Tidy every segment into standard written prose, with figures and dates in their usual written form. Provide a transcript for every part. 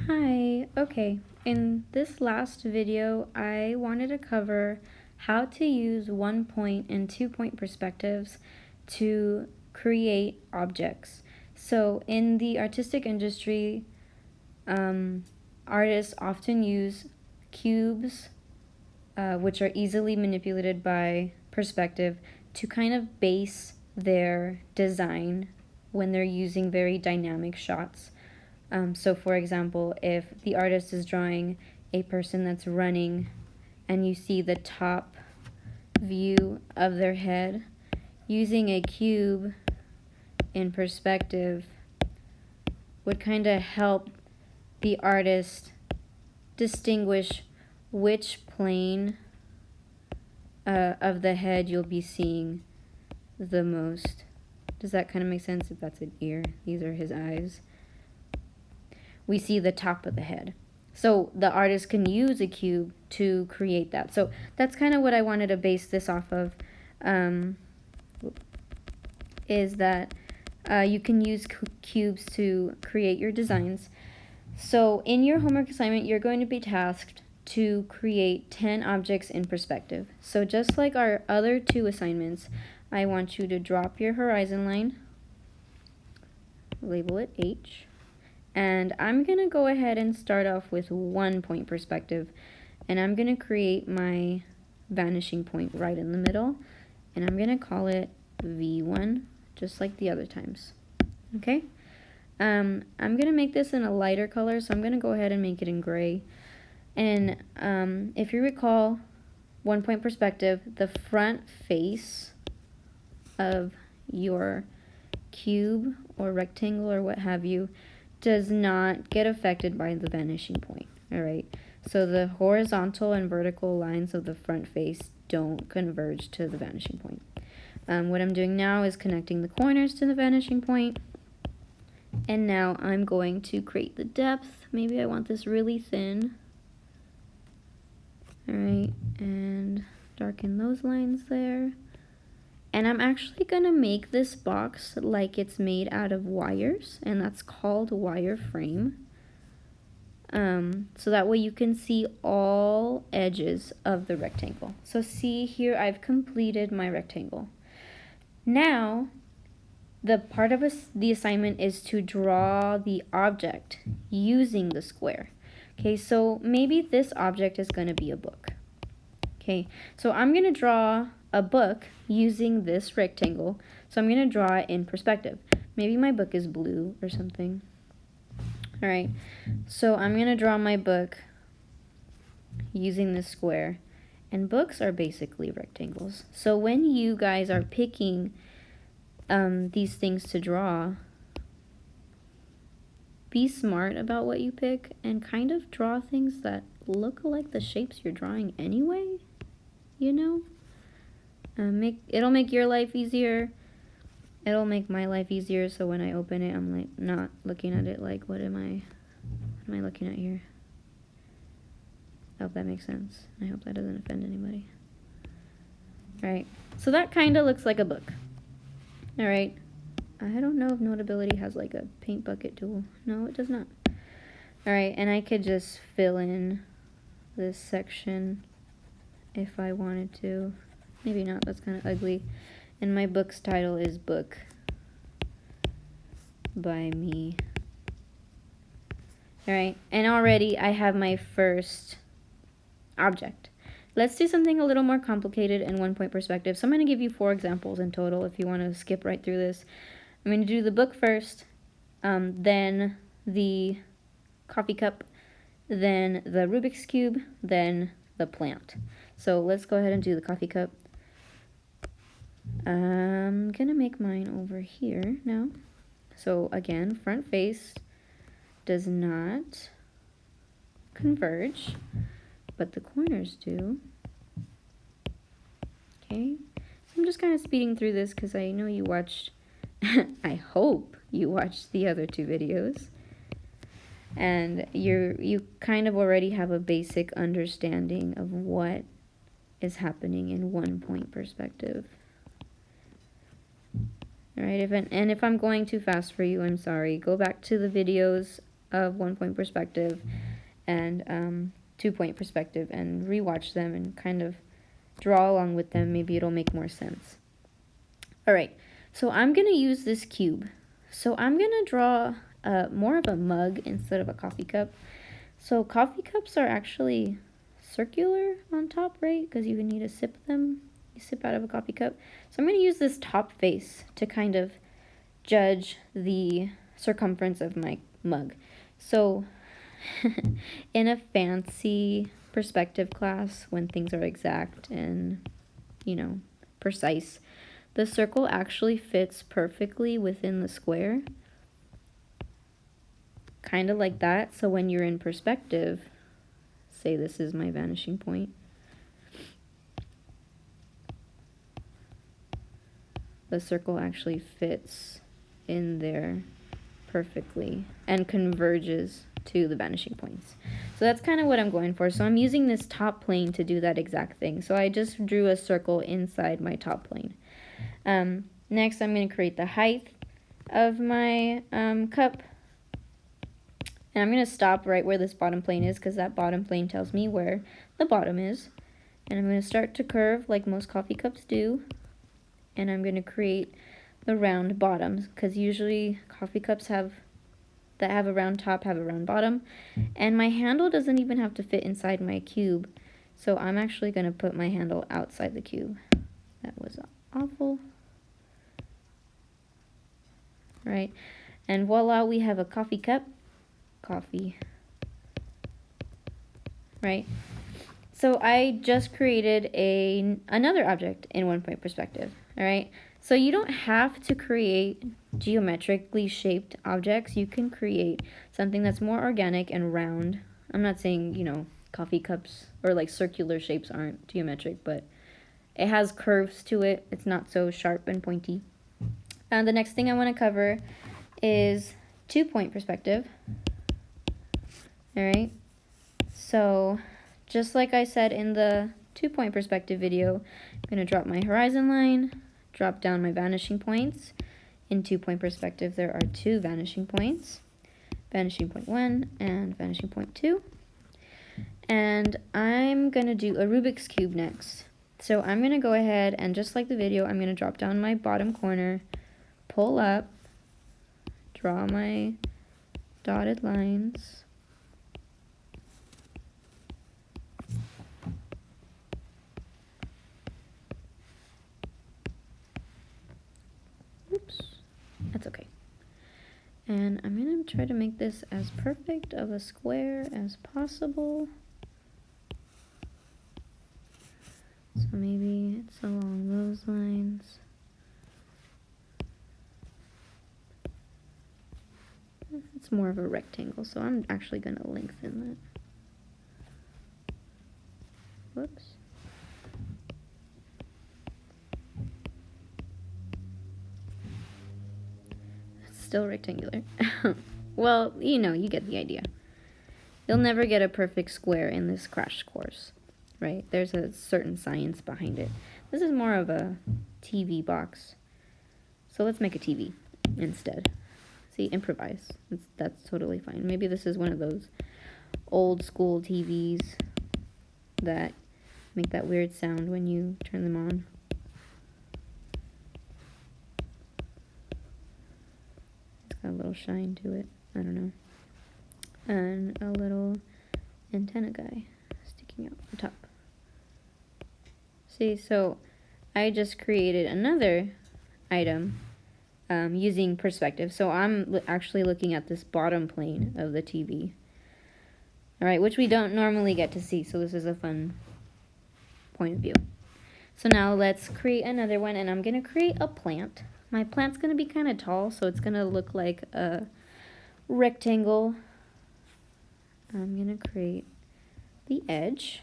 Hi, okay. In this last video, I wanted to cover how to use 1-point and 2-point perspectives to create objects. So in the artistic industry, artists often use cubes, which are easily manipulated by perspective, to kind of base their design when they're using very dynamic shots. So for example, if the artist is drawing a person that's running and you see the top view of their head, using a cube in perspective would kind of help the artist distinguish which plane of the head you'll be seeing the most. Does that kind of make sense? If that's an ear, these are his eyes. We see the top of the head. So the artist can use a cube to create that. So that's kind of what I wanted to base this off of, is that you can use cubes to create your designs. So in your homework assignment, you're going to be tasked to create 10 objects in perspective. So just like our other two assignments, I want you to drop your horizon line, label it H, and I'm going to go ahead and start off with 1-point perspective, and I'm going to create my vanishing point right in the middle, and I'm going to call it V1, just like the other times. Okay? I'm going to make this in a lighter color, so I'm going to go ahead and make it in gray. And if you recall, 1-point perspective, the front face of your cube or rectangle or what have you does not get affected by the vanishing point. Alright, so the horizontal and vertical lines of the front face don't converge to the vanishing point. What I'm doing now is connecting the corners to the vanishing point. And now I'm going to create the depth. Maybe I want this really thin. Alright, and darken those lines there. And I'm actually going to make this box like it's made out of wires, and that's called wireframe. So that way you can see all edges of the rectangle. So see here, I've completed my rectangle. Now, the part of the assignment is to draw the object using the square. Okay, so maybe this object is going to be a book. Okay, so I'm going to draw a book using this rectangle. So I'm going to draw it in perspective. Maybe my book is blue or something. Alright, so I'm going to draw my book using this square. And books are basically rectangles. So when you guys are picking these things to draw, be smart about what you pick and kind of draw things that look like the shapes you're drawing anyway, you know? It'll make your life easier. It'll make my life easier, so when I open it, I'm like not looking at it like, what am I looking at here? I hope that makes sense. I hope that doesn't offend anybody. Alright, so that kind of looks like a book. Alright, I don't know if Notability has like a paint bucket tool. No, it does not. Alright, and I could just fill in this section if I wanted to. Maybe not, that's kind of ugly. And my book's title is Book by Me. Alright, and already I have my first object. Let's do something a little more complicated in 1-point perspective. So I'm going to give you 4 examples in total if you want to skip right through this. I'm going to do the book first, then the coffee cup, then the Rubik's Cube, then the plant. So let's go ahead and do the coffee cup. I'm going to make mine over here now. So again, front face does not converge, but the corners do. Okay, so I'm just kind of speeding through this because I know you watched, I hope you watched the other 2 videos. And you kind of already have a basic understanding of what is happening in 1-point perspective. Alright, if I'm going too fast for you, I'm sorry. Go back to the videos of 1-point perspective and 2-point perspective and rewatch them and kind of draw along with them. Maybe it'll make more sense. All right, so I'm going to use this cube. So I'm going to draw more of a mug instead of a coffee cup. So coffee cups are actually circular on top, right? Because you need to sip them. You sip out of a coffee cup. So I'm going to use this top face to kind of judge the circumference of my mug. So in a fancy perspective class, when things are exact and, you know, precise, the circle actually fits perfectly within the square. Kind of like that. So when you're in perspective, say this is my vanishing point, the circle actually fits in there perfectly and converges to the vanishing points. So that's kind of what I'm going for. So I'm using this top plane to do that exact thing. So I just drew a circle inside my top plane. Next, I'm going to create the height of my cup. And I'm going to stop right where this bottom plane is because that bottom plane tells me where the bottom is. And I'm going to start to curve like most coffee cups do. And I'm going to create the round bottoms because usually coffee cups that have a round top have a round bottom. And my handle doesn't even have to fit inside my cube. So I'm actually going to put my handle outside the cube. That was awful. Right? And voila, we have a coffee cup. Coffee. Right? So I just created another object in 1-point perspective. All right? So you don't have to create geometrically shaped objects. You can create something that's more organic and round. I'm not saying, you know, coffee cups or like circular shapes aren't geometric, but it has curves to it. It's not so sharp and pointy. And the next thing I want to cover is 2-point perspective. All right. So just like I said in the 2-point perspective video, I'm going to drop my horizon line, drop down my vanishing points. In 2-point perspective, there are 2 vanishing points, vanishing point 1 and vanishing point 2. And I'm going to do a Rubik's Cube next. So I'm going to go ahead and just like the video, I'm going to drop down my bottom corner, pull up, draw my dotted lines. Oops, that's okay. And I'm going to try to make this as perfect of a square as possible. So maybe it's along those lines. It's more of a rectangle, so I'm actually going to lengthen that. Whoops. It's still rectangular. Well, you know, you get the idea. You'll never get a perfect square in this crash course, right? There's a certain science behind it. This is more of a TV box. So let's make a TV instead. See, improvise. That's totally fine. Maybe this is one of those old school TVs that make that weird sound when you turn them on. It's got a little shine to it. I don't know. And a little antenna guy sticking out the top. See, so I just created another item using perspective. So I'm actually looking at this bottom plane of the TV. All right, which we don't normally get to see, so this is a fun point of view. So now let's create another one, and I'm going to create a plant. My plant's going to be kind of tall, so it's going to look like a rectangle. I'm going to create the edge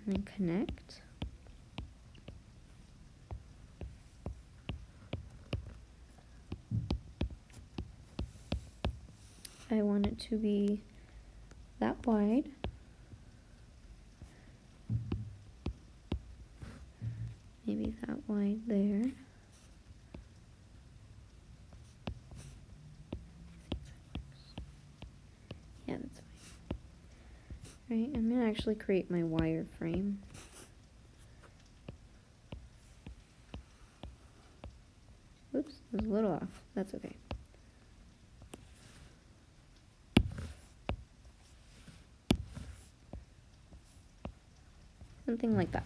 and then connect. I want it to be that wide. Maybe that wide there. Yeah, that's fine. Right, I'm gonna actually create my wire frame. Oops, I was a little off. That's okay. Something like that.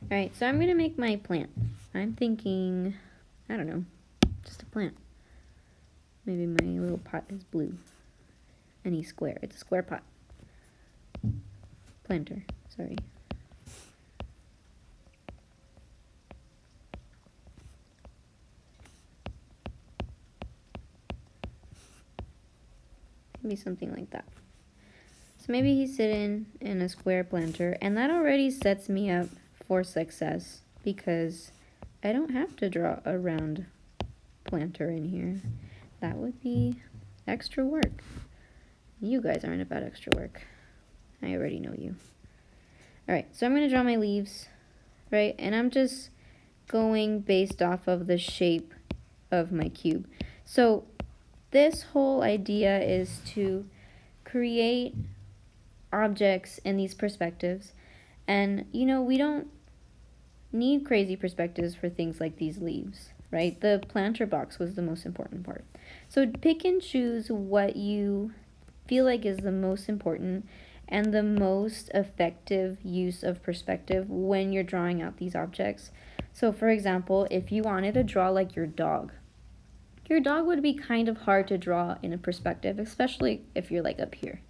Alright, so I'm gonna make my plant. I'm thinking, I don't know, just a plant. Maybe my little pot is blue. Any square. It's a square pot. Planter, sorry. Maybe something like that. So maybe he's sitting in a square planter, and that already sets me up for success because I don't have to draw a round planter in here. That would be extra work. You guys aren't about extra work. I already know you. Alright, so I'm going to draw my leaves, right? And I'm just going based off of the shape of my cube. So this whole idea is to create objects in these perspectives. And, you know, we don't need crazy perspectives for things like these leaves, right? The planter box was the most important part. So pick and choose what you feel like is the most important and the most effective use of perspective when you're drawing out these objects. So for example, if you wanted to draw like your dog would be kind of hard to draw in a perspective, especially if you're like up here.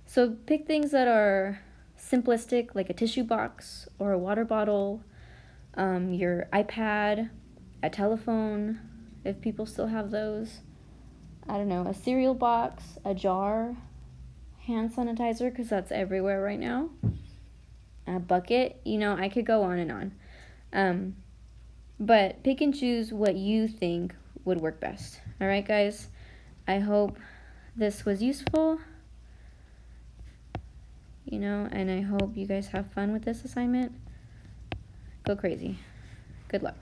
So pick things that are simplistic, like a tissue box or a water bottle, your iPad, a telephone, if people still have those. I don't know, a cereal box, a jar, hand sanitizer, because that's everywhere right now, a bucket, you know, I could go on and on. But pick and choose what you think would work best. All right, guys, I hope this was useful, you know, and I hope you guys have fun with this assignment. Go crazy. Good luck.